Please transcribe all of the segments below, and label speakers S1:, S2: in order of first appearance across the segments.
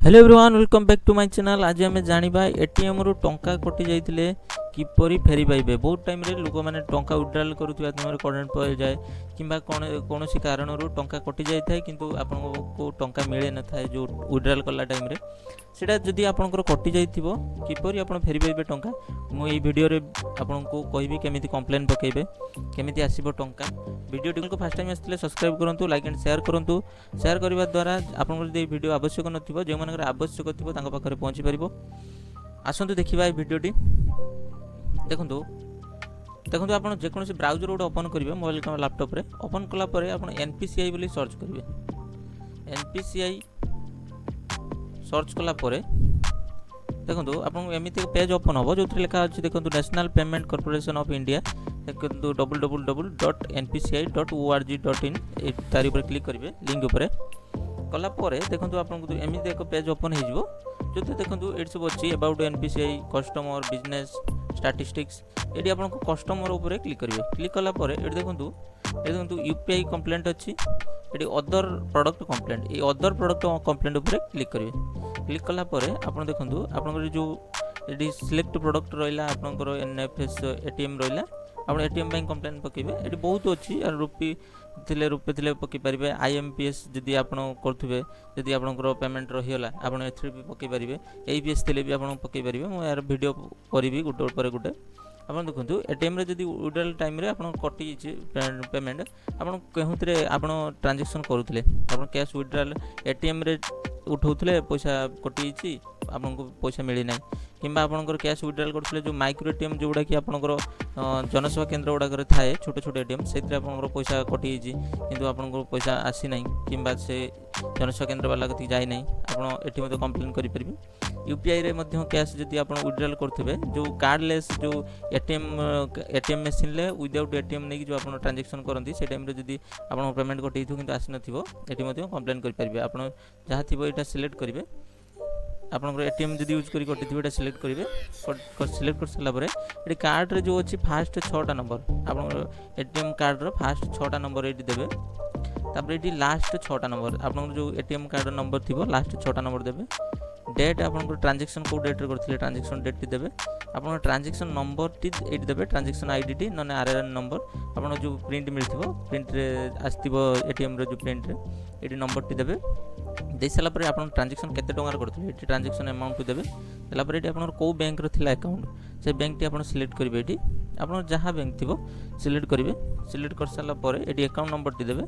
S1: Hello everyone, welcome back to my channel. आज आम जाना एटीएम रु टंका कटि जाइए किपरि फेरी पाइबे। बहुत टाइम रे लोक मैंने टंका विड्रॉल करुवा समय करेन्ट पड़ जाए कि कौन कारण टंका कटि जाए कि आपको टंका मिले न था जो विड्रॉल कला टाइम रे सेटा जदि आपंकर कटि जाइथिबो किपरि आपण फेरी पाइबे टंका। मु एई वीडियो रे आपनको कहबी केमिति कंप्लेन पकेबे केमिति आसीबो टंका। वीडियो टी को फर्स्ट टाइम आसले सब्सक्राइब करंतु, लाइक एंड शेयर करंतु। शेयर करबा द्वारा आपनकर जे वीडियो आवश्यक नथिबो जे मानकर आवश्यक थिबो तांका पाखरे पहुंची परिबो। आसंतु देखिबा ए वीडियो टी देखंतु देखंतु आपण जे कोनोसी ब्राउजर गोटे ओपन करिवे मोबाइल का लैपटॉप रे ओपन कला परे आपण एनपीसीआई बोली सर्च करिवे। एनपीसीआई सर्च कला परे देखंतु आपण एमिति पेज ओपन होबो जोथि लिखा अछि देखंतु national payment corporation of India देखंतु www.npci.org.in ए तारि पर क्लिक करिवे लिंक ऊपर कला परे देखंतु आपन एमिति एक पेज ओपन हे जिवो जोथि देखंतु एट सब अछि about NPCI customer business statistics एडी आपन कस्टमर ऊपर क्लिक करिवे। क्लिक कला परे एडी देखंतु यूपीआई कंप्लेंट अछि एडी अदर प्रोडक्ट कंप्लेंट ए अदर प्रोडक्ट कंप्लेंट ऊपर क्लिक करिवे। क्लिक कला परे आपन देखंतु आपन जो एडी सिलेक्ट प्रोडक्ट रहिला आपनकर एनएफएस एटीएम रहिला आपण एटीएम बैंक कंप्लेंट पकेबे। एडी बहुत अछि रुपी थिले पके परिबे। आईएमपीएस जदि आपण करथुबे जदि आपनकर पेमेंट रहिला आपण एथरे भी पके परिबे। एईपीएस थिले भी आपण पके परिबे। मु यार वीडियो करिवि गुटे पर गुटे। आपण देखंतु एटीएम रे जदि विड्रॉल टाइम रे आपण कटि छि पेमेंट आपण केहुतरे आपण ट्रांजैक्शन करूथले आपण कैश विड्रॉल एटीएम रे उठाउथले पैसा कटि छि आपनको पैसा मिली ना किंबा आपनकर कैश विड्रॉल करथले जो माइक्रो एटीएम जोडा कि आपनकर जनसेवा केंद्र गुडा करे थाए छोटे छोटे एटीएम सेतिर आपनकर पैसा कटि छि किंतु आपनकर पैसा आसी नै किंबा से जनसेवा केंद्र वाला कति जाय नै आपण एटी मध्ये कंप्लेन करि परबे। यूपीआई रे मध्ये कैश जदि आपण विड्रॉल करथबे जो कार्डलेस जो एटीएम मशीन ले विदाउट एटीएम नै जो आपण ट्रांजैक्शन करंती से टाइम रे जदि आपण पेमेंट कटि थु किंतु आसी नथिबो एटी मध्ये कंप्लेन करि परबे। आपण जहा थिबो एटा सिलेक्ट करिवे आपनकर एटीएम जदि यूज करी कटि थिबो एटा सिलेक्ट करिवे। सिलेक्ट कर सला परे एटी कार्ड रे जो अछि फर्स्ट 6टा नंबर आपनकर एटीएम कार्ड रो फर्स्ट 6टा नंबर एटी देबे। तापर एटी लास्ट 6टा नंबर आपनकर जो एटीएम कार्ड नंबर थिबो लास्ट 6टा नंबर देबे। डेट आपनकर ट्रांजैक्शन को डेट रे करथिले ट्रांजैक्शन डेट टी देबे। आपन ट्रांजैक्शन नंबर टी एटी देबे ट्रांजैक्शन आईडी टी नने आरआरएन नंबर आपन जो प्रिंट मिलथिबो प्रिंट रे आस्तिबो एटीएम रे जो प्रिंट रे एटी नंबर टी देबे। दे साला परे आपन ट्रांजैक्शन केते टंगार करथिले एटी ट्रांजैक्शन अमाउंट देबे। देला परे एटी आपन को बैंक रो थिला अकाउंट से बैंक टी आपन सिलेक्ट करिवे। एटी आपन जहां बैंक थिबो सिलेक्ट करिवे। सिलेक्ट कर साला परे एटी अकाउंट नंबर टी देबे।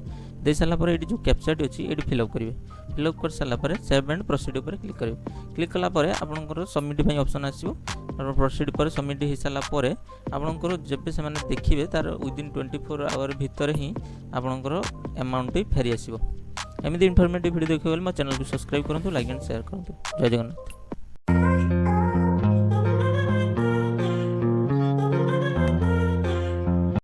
S1: दे साला परे एटी जो कैप्चा टी अछि एटी फिल अप करिवे। फिल अप कर साला परे सेव एंड प्रोसीड ऊपर क्लिक करिवे। क्लिक कला परे आपनकर सबमिट पई ऑप्शन आसीबो और प्रोसीड पर सबमिट हे साला परे आपनकर जेबे से माने देखिबे तार विदिन 24 आवर भीतर ही आपनकर अमाउंट टी फेरी आसीबो। एमिति इन्फॉर्मेटिव वीडियो देखिबे मो चैनल को सब्सक्राइब करंतु, लाइक एंड शेयर करंतु। जय जगन्नाथ।